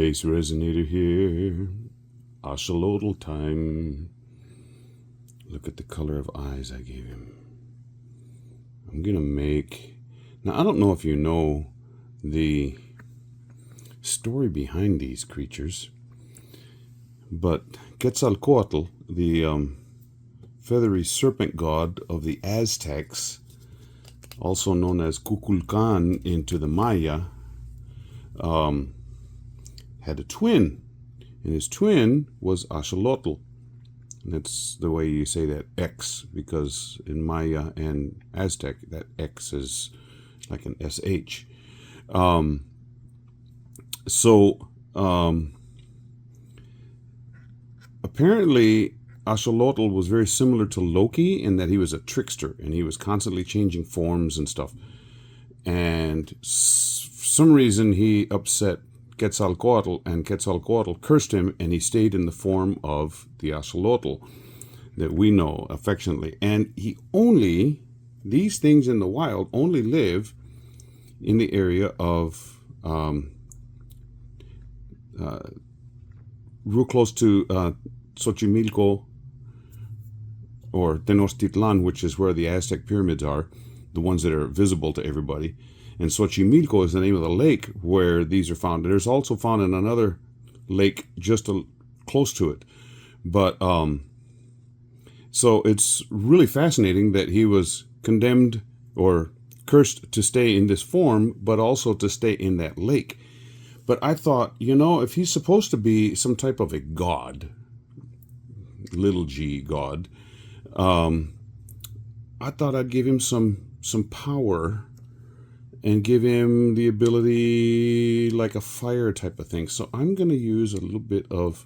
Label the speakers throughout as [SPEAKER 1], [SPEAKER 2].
[SPEAKER 1] BassResinator here. Axolotl time. Look at the color of eyes I gave him. I'm gonna make... Now, I don't know if you know the story behind these creatures, but Quetzalcoatl, the feathery serpent god of the Aztecs, also known as Kukulcan into the Maya, had a twin, and his twin was Axolotl. And that's the way you say that X, because in Maya and Aztec, that X is like an SH. Apparently, Axolotl was very similar to Loki in that he was a trickster, and he was constantly changing forms and stuff. And for some reason, he upset Quetzalcoatl, and Quetzalcoatl cursed him, and he stayed in the form of the Axolotl that we know affectionately. And these things in the wild only live in the area of real close to Xochimilco or Tenochtitlan, which is where the Aztec pyramids are, the ones that are visible to everybody. And Xochimilco is the name of the lake where these are found. There's also found in another lake just close to it. But so it's really fascinating that he was condemned or cursed to stay in this form, but also to stay in that lake. But I thought, if he's supposed to be some type of a god, little g god, I thought I'd give him some power and give him the ability like a fire type of thing. So I'm going to use a little bit of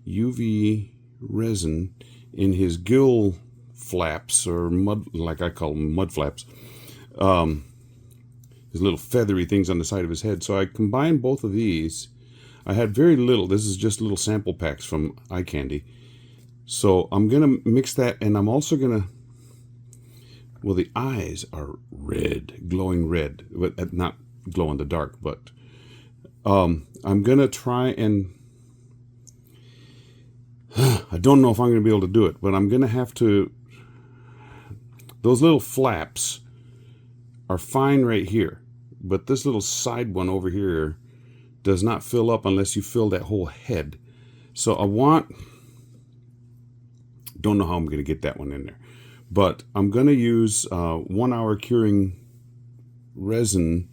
[SPEAKER 1] UV resin in his gill flaps, or mud, like I call them, mud flaps. His little feathery things on the side of his head. So I combined both of these. I had very little. This is just little sample packs from eye candy. So I'm going to mix that, and I'm also going to... Well, the eyes are red, glowing red, but not glow in the dark, but I'm going to try and... I don't know if I'm going to be able to do it, but I'm going to have to... Those little flaps are fine right here, but this little side one over here does not fill up unless you fill that whole head. So I want... Don't know how I'm going to get that one in there. But I'm going to use 1 hour curing resin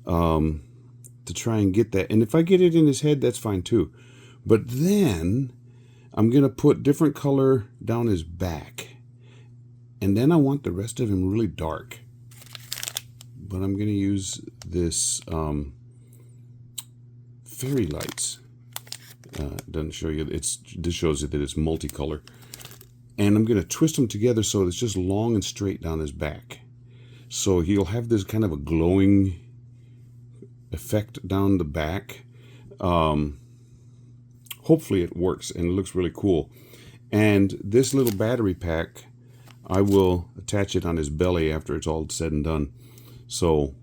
[SPEAKER 1] to try and get that. And if I get it in his head, that's fine too. But then I'm going to put different color down his back. And then I want the rest of him really dark. But I'm going to use this fairy lights. Doesn't show you. This shows you that it's multicolor. And I'm going to twist them together so it's just long and straight down his back. So he'll have this kind of a glowing effect down the back. Hopefully it works and it looks really cool. And this little battery pack, I will attach it on his belly after it's all said and done. So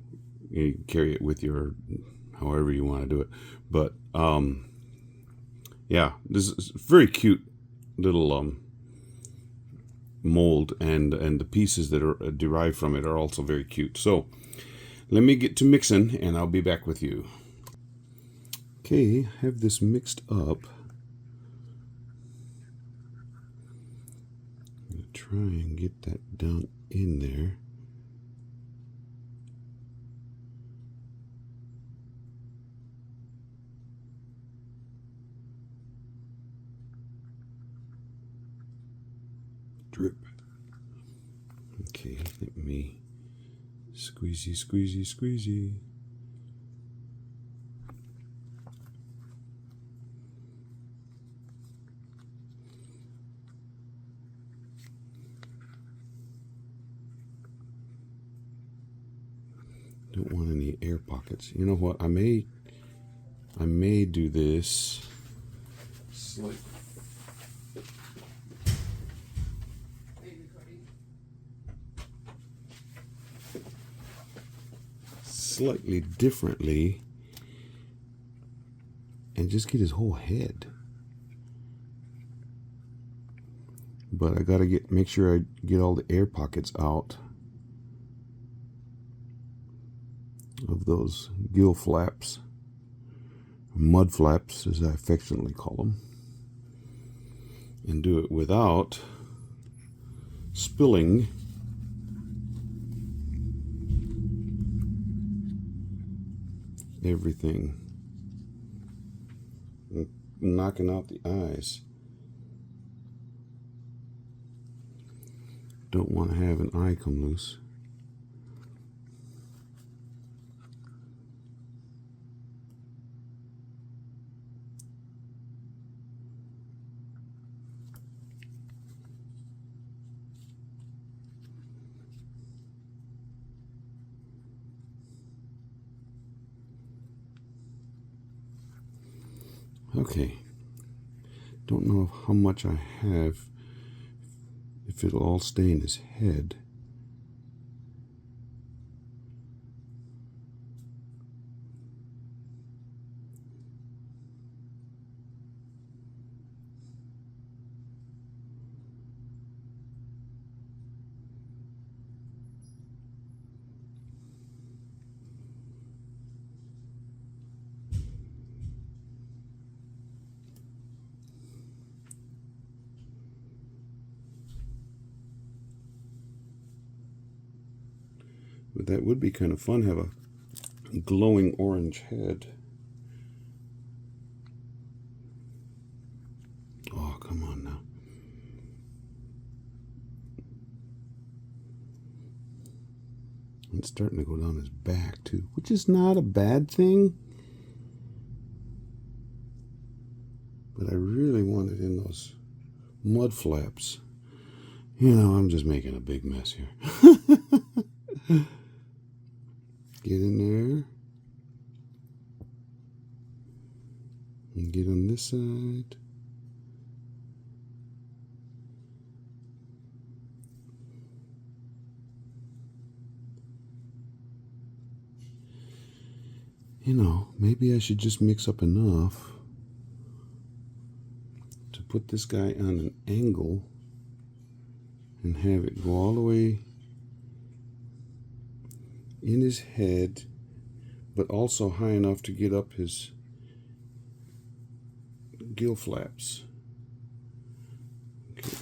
[SPEAKER 1] you can carry it with you or however you want to do it. But yeah, this is very cute little... mold, and the pieces that are derived from it are also very cute. So let me get to mixing and I'll be back with you. Okay, I have this mixed up. I'm going to try and get that down in there. Drip. Okay, let me squeezy. Don't want any air pockets. You know what? I may do this slightly differently and just get his whole head. But I gotta make sure I get all the air pockets out of those gill flaps, mud flaps as I affectionately call them, and do it without spilling everything, knocking out the eyes. Don't want to have an eye come loose. Okay, don't know how much I have, if it'll all stay in his head. But that would be kind of fun, have a glowing orange head. Oh, come on now. It's starting to go down his back too, which is not a bad thing. But I really want it in those mud flaps. You know, I'm just making a big mess here. Get in there. And get on this side. You know, maybe I should just mix up enough to put this guy on an angle and have it go all the way in his head, but also high enough to get up his gill flaps. Okay.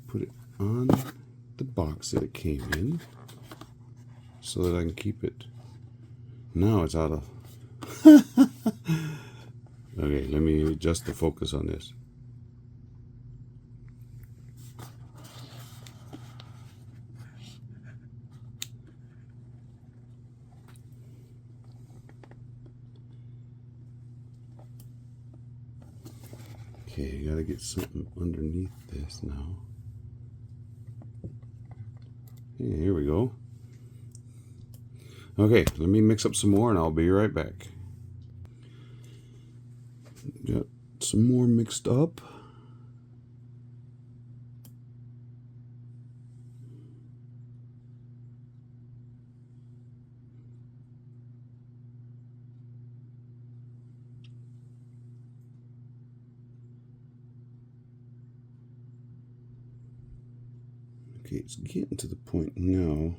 [SPEAKER 1] Put it on the box that it came in so that I can keep it. Now it's out of... Okay, let me adjust the focus on this. Okay, gotta get something underneath this now. Okay, here we go. Okay, let me mix up some more and I'll be right back. Got some more mixed up. Okay, it's getting to the point now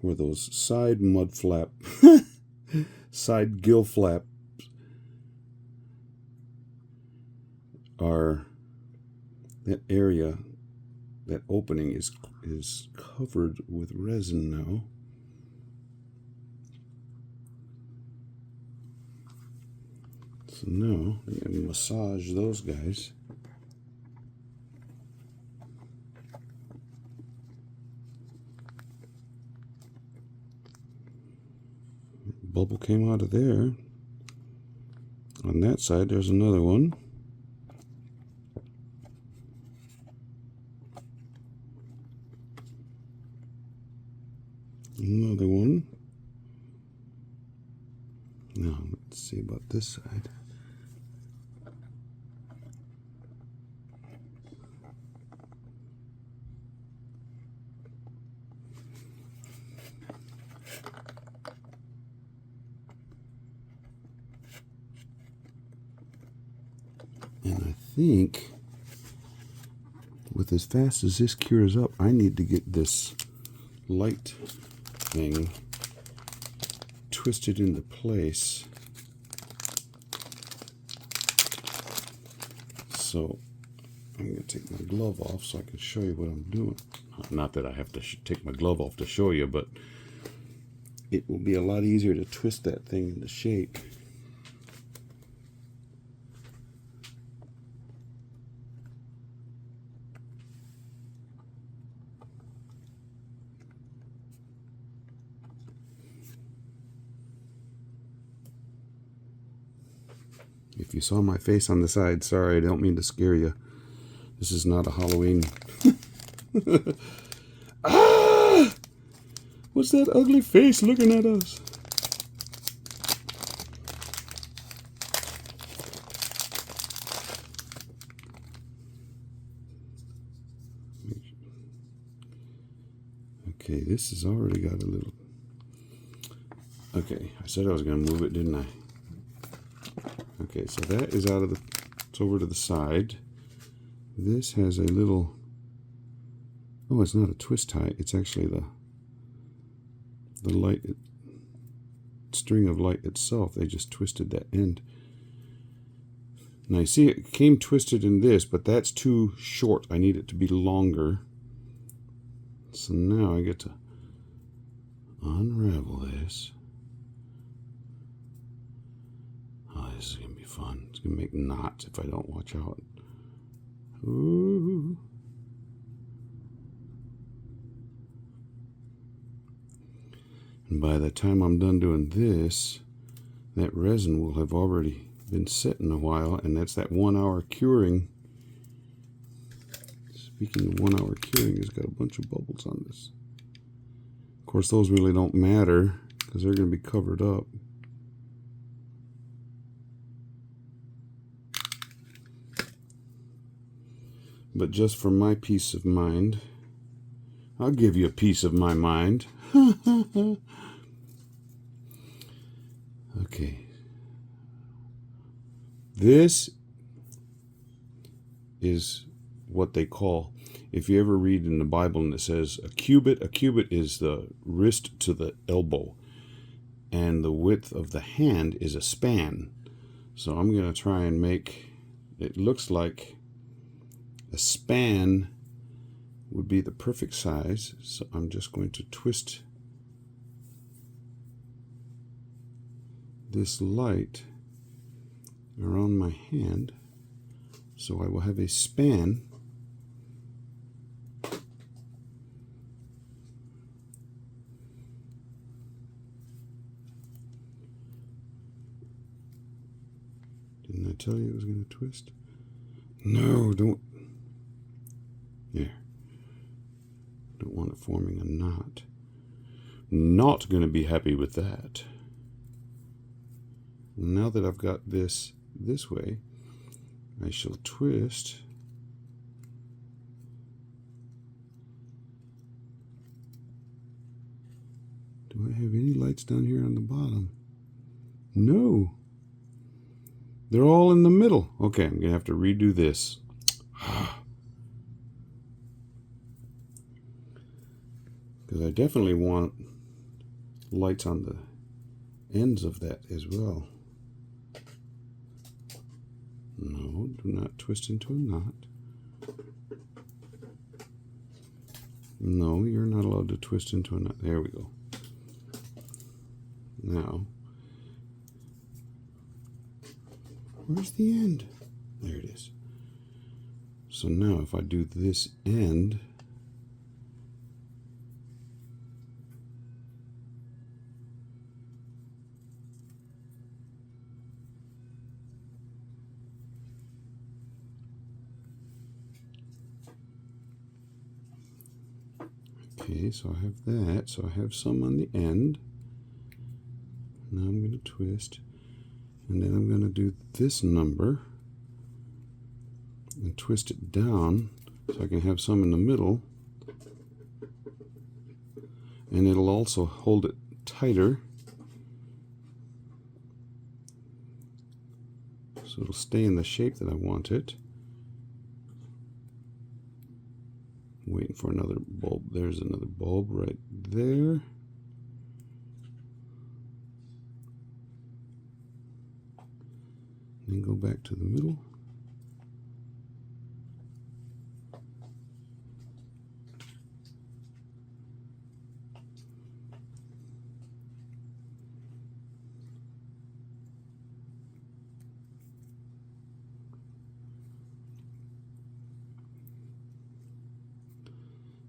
[SPEAKER 1] where those side mud flap, side gill flap are, that area, that opening is covered with resin now. So now I'm going to massage those guys. Bubble came out of there. On that side, there's another one. Another one. Now, let's see about this side. And I think with as fast as this cures up, I need to get this light thing twisted into place. So I'm going to take my glove off so I can show you what I'm doing. Not that I have to take my glove off to show you, but it will be a lot easier to twist that thing into shape. If you saw my face on the side, sorry, I don't mean to scare you. This is not a Halloween. Ah! What's that ugly face looking at us? Okay, this has already got a little... Okay, I said I was going to move it, didn't I? Okay, so that is out of the... It's over to the side. This has a little... Oh, it's not a twist tie. It's actually the light... string of light itself. They just twisted that end. Now you see it came twisted in this, but that's too short. I need it to be longer. So now I get to unravel this. Oh, this is going to be fun. It's going to make knots if I don't watch out. Ooh. And by the time I'm done doing this, that resin will have already been sitting a while, and that's that 1 hour curing. Speaking of 1 hour curing, it's got a bunch of bubbles on this. Of course, those really don't matter because they're going to be covered up. But just for my peace of mind, I'll give you a piece of my mind. Okay. This is what they call, if you ever read in the Bible and it says a cubit is the wrist to the elbow, and the width of the hand is a span. So I'm going to try and make, it looks like a span would be the perfect size. So I'm just going to twist this light around my hand so I will have a span. Didn't I tell you it was going to twist? No, don't. There. Don't want it forming a knot. Not going to be happy with that. Now that I've got this way, I shall twist. Do I have any lights down here on the bottom? No. They're all in the middle. Okay, I'm going to have to redo this. Because I definitely want lights on the ends of that as well. No, do not twist into a knot. No, you're not allowed to twist into a knot. There we go. Now, where's the end? There it is. So now if I do this end, okay, so I have that. So I have some on the end. Now I'm going to twist. And then I'm going to do this number and twist it down so I can have some in the middle. And it'll also hold it tighter. so it'll stay in the shape that I want it. Waiting for another bulb. There's another bulb right there. Then go back to the middle.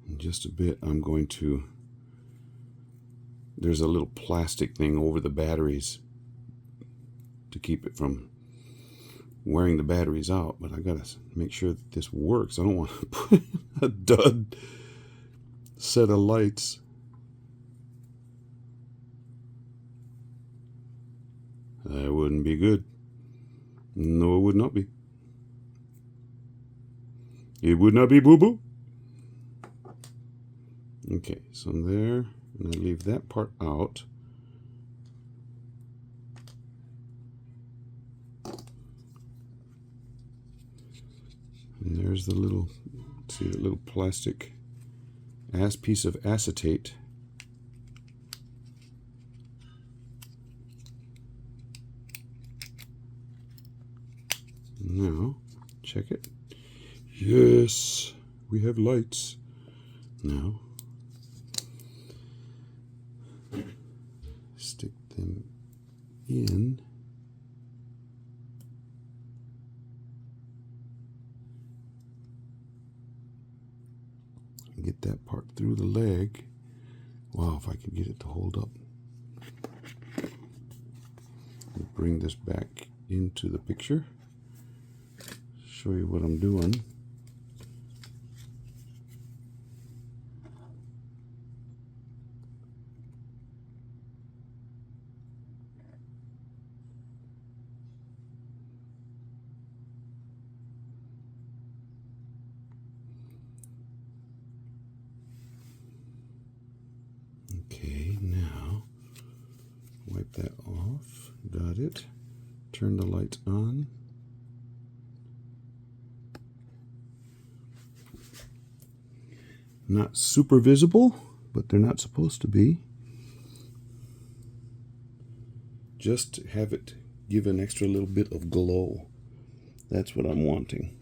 [SPEAKER 1] In just a bit, I'm going to, there's a little plastic thing over the batteries to keep it from wearing the batteries out, but I gotta make sure that this works. I don't want to put a dud set of lights. That wouldn't be good. No, it would not be. It would not be, boo-boo. Okay, so there, and I leave that part out. And there's the little, see the little plastic piece of acetate. Now, check it. Yes, we have lights. Now, stick them in. Get that part through the leg. Wow, if I could get it to hold up. I'll bring this back into the picture. Show you what I'm doing. Okay, now wipe that off. Got it. Turn the lights on. Not super visible, but they're not supposed to be. Just have it give an extra little bit of glow. That's what I'm wanting.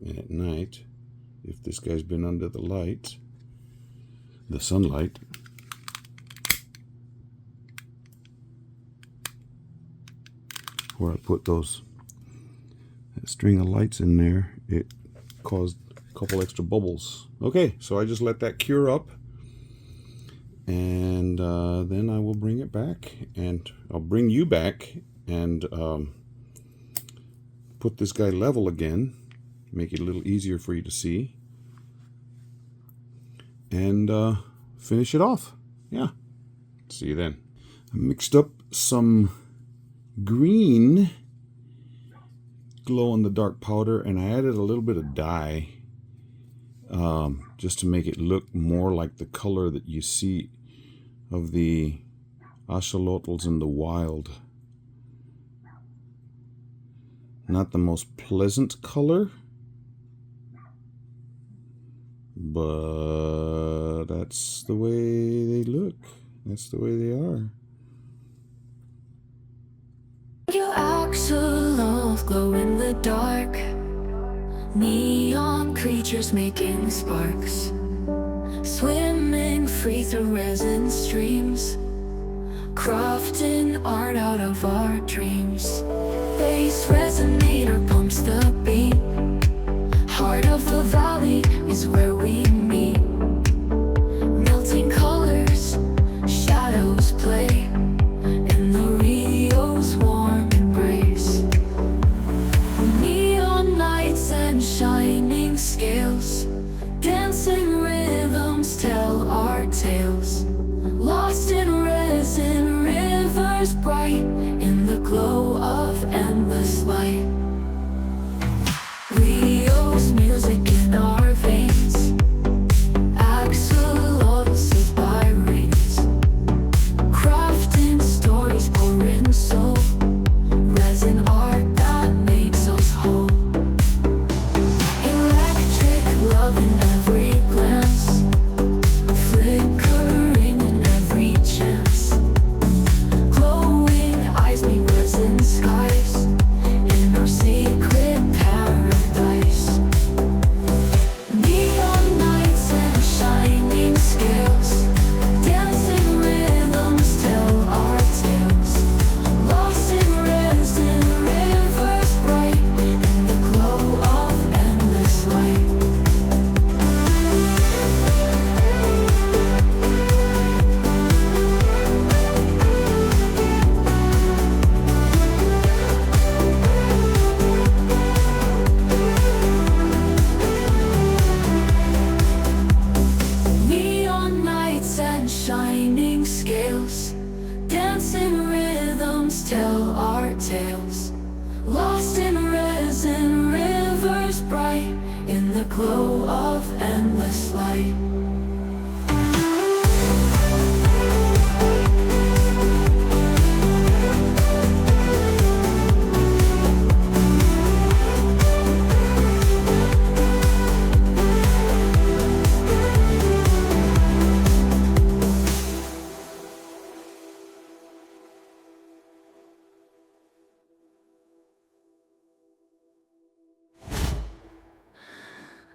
[SPEAKER 1] And at night, if this guy's been under the light, the sunlight, where I put those that string of lights in there, it caused a couple extra bubbles. Okay, so I just let that cure up, and then I will bring it back, and I'll bring you back and put this guy level again, make it a little easier for you to see, and finish it off. Yeah, see you then. I mixed up some green glow-in-the-dark powder, and I added a little bit of dye just to make it look more like the color that you see of the axolotls in the wild. Not the most pleasant color, but that's the way they look. That's the way they are.
[SPEAKER 2] Your axolotls glow in the dark, neon creatures making sparks, swimming free through resin streams, crafting art out of our dreams. BassResinator pumps the beat, heart of the valley is where we meet. Melting colors, shadows play in the Rio's warm embrace. Neon lights and shining scales, dancing rhythms tell our tales. Lost in resin, rivers bright in the glow of endless light. Rio's music in our veins, axolotls sit by rings, crafting stories. scales, dancing rhythms tell our tales. Lost in resin, rivers bright, in the glow of endless light.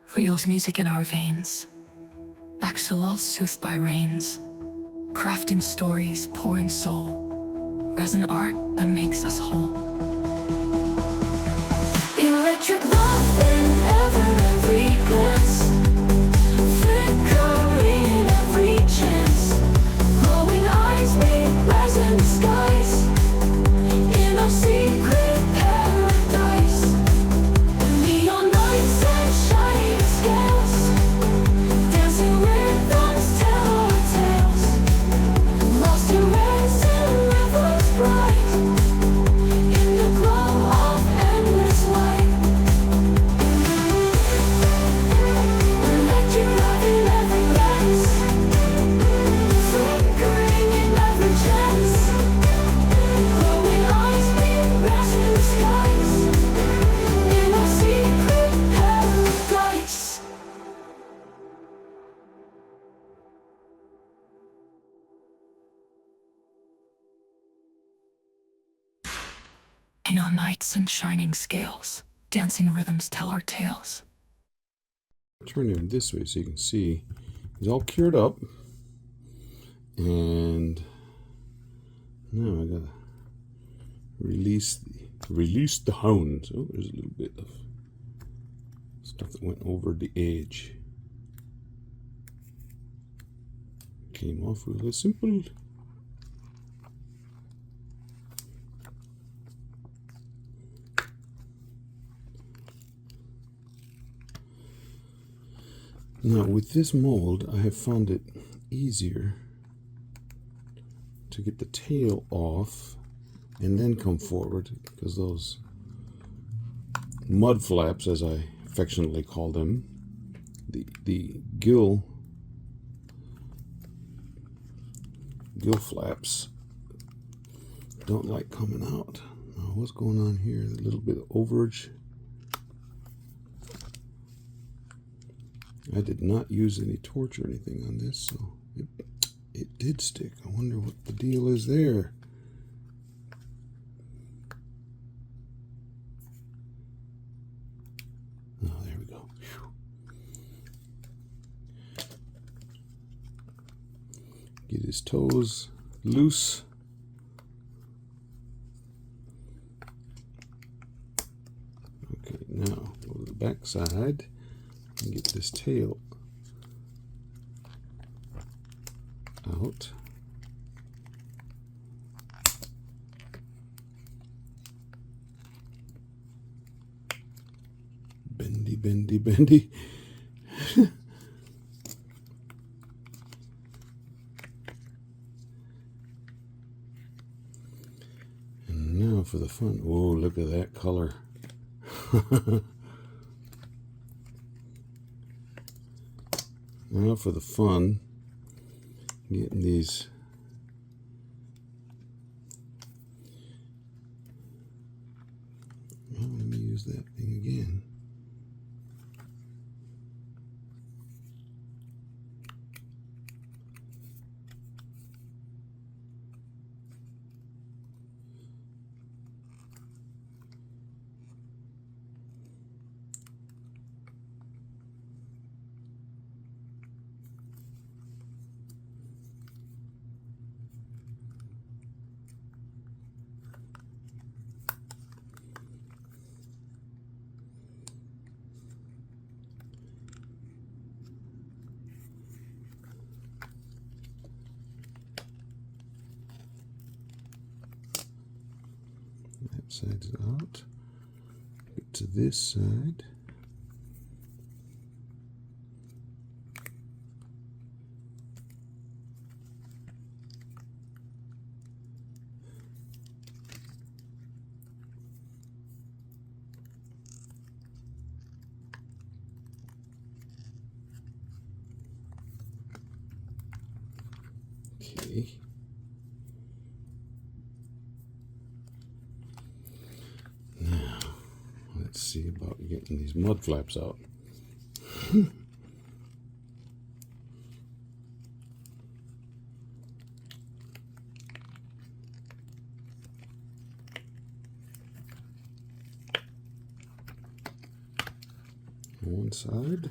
[SPEAKER 2] Feels music in our veins, axolotls soothed by rains, crafting stories, pouring soul, resin art that makes us whole. Electric love in every glance, flickering in every chance, glowing eyes make resin skies, in our secret paradise. Neon nights and shining scales, dancing rhythms tell our tales. Lost in resin, rivers bright, in the glow of endless light. Electric love in every glance, flickering in every chance, glowing eyes meet resin skies, in our secret paradise. Neon nights and shining scales, dancing rhythms tell our tales.
[SPEAKER 1] Turn him this way so you can see he's all cured up. And now I gotta release the hounds. Oh, there's a little bit of stuff that went over the edge. Came off really simple. Now with this mold, I have found it easier to get the tail off and then come forward, because those mud flaps, as I affectionately call them, the gill flaps don't like coming out. Now what's going on here? A little bit of overage. I did not use any torch or anything on this, so it did stick. I wonder what the deal is there. Oh, there we go. Whew. Get his toes loose. Okay, now go to the back side. And get this tail out. Bendy, bendy, bendy. And now for the fun. Oh, look at that color. Now for the fun, getting these well, let me use that thing again. That side's out. Get to this side. Okay. Now, let's see about getting these mud flaps out. One side.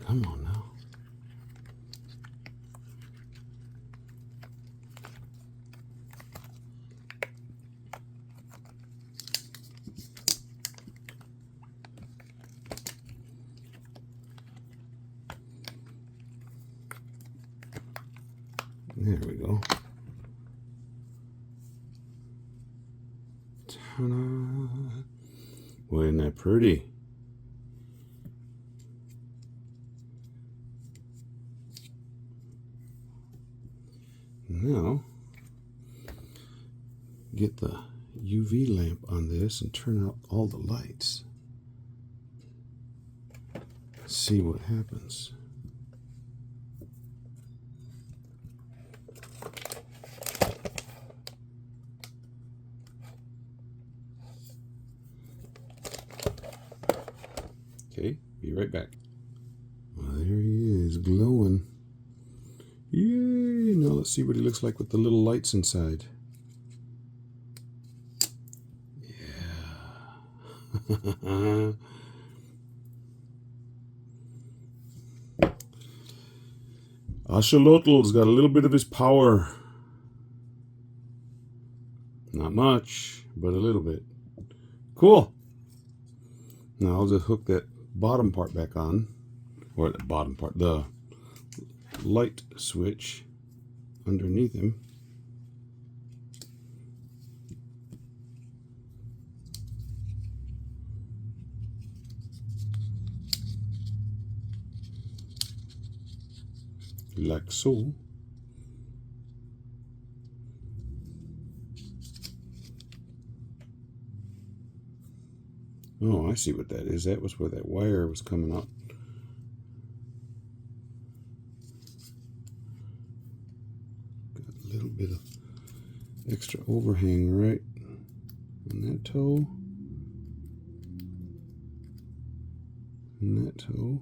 [SPEAKER 1] Come on now. There we go. Ta-da. Well, isn't that pretty? Now, get the UV lamp on this and turn out all the lights. See what happens. Okay, be right back. Well, there he is, glowing. Yay! Now let's see what he looks like with the little lights inside. Yeah. Axolotl's got a little bit of his power. Not much, but a little bit. Cool. Now I'll just hook that bottom part back on, or the bottom part, the light switch underneath him. Like so. Oh, I see what that is. That was where that wire was coming up. Got a little bit of extra overhang right on that toe. And that toe.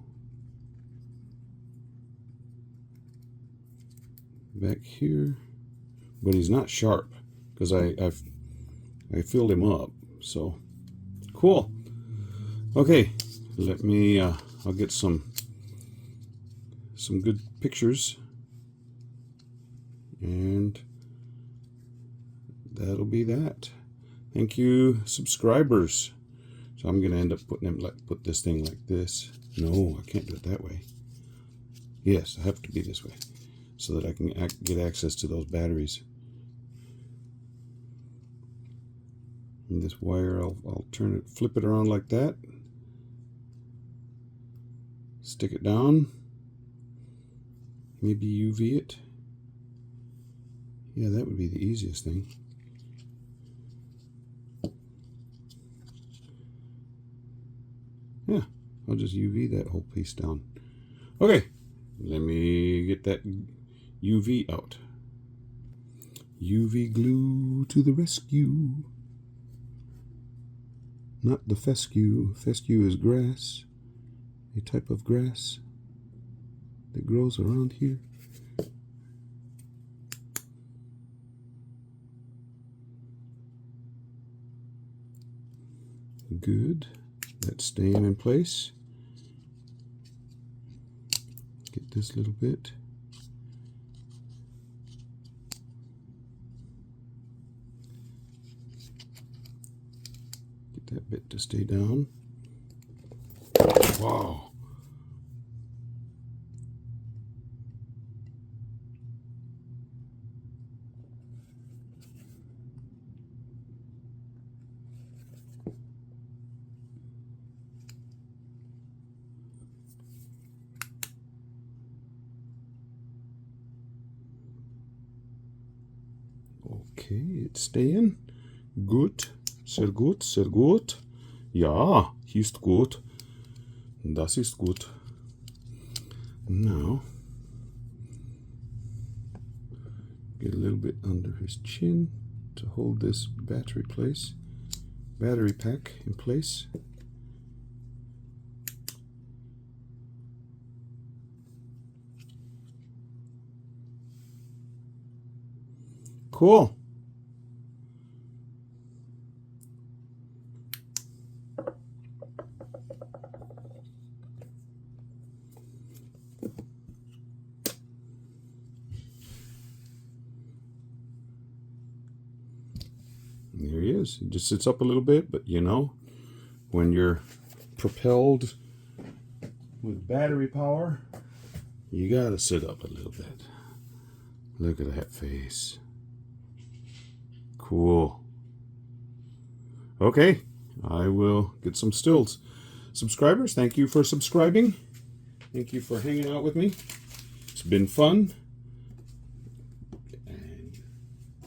[SPEAKER 1] Back here. But he's not sharp because I filled him up. So cool. Okay, let me, I'll get some good pictures, and that'll be that. Thank you, subscribers. So I'm gonna end up put this thing like this. No, I can't do it that way. Yes, I have to be this way so that I can get access to those batteries. And this wire, I'll turn it, flip it around like that. Stick it down. Maybe UV it. Yeah, that would be the easiest thing. Yeah, I'll just UV that whole piece down. Okay, let me get that UV out. UV glue to the rescue. Not the fescue. Fescue is grass. A type of grass that grows around here. Good. That's staying in place. Get this little bit. Get that bit to stay down. Wow. Okay, it's staying. Gut. Sehr gut, sehr gut. Ja, ist gut. Das ist gut. Now, get a little bit under his chin to hold this battery pack in place. Cool. There he is. He just sits up a little bit, but you know, when you're propelled with battery power, you gotta sit up a little bit. Look at that face. Cool. Okay, I will get some stills. Subscribers, thank you for subscribing. Thank you for hanging out with me. It's been fun. And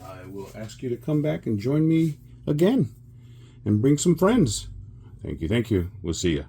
[SPEAKER 1] I will ask you to come back and join me again and bring some friends. Thank you. Thank you. We'll see you.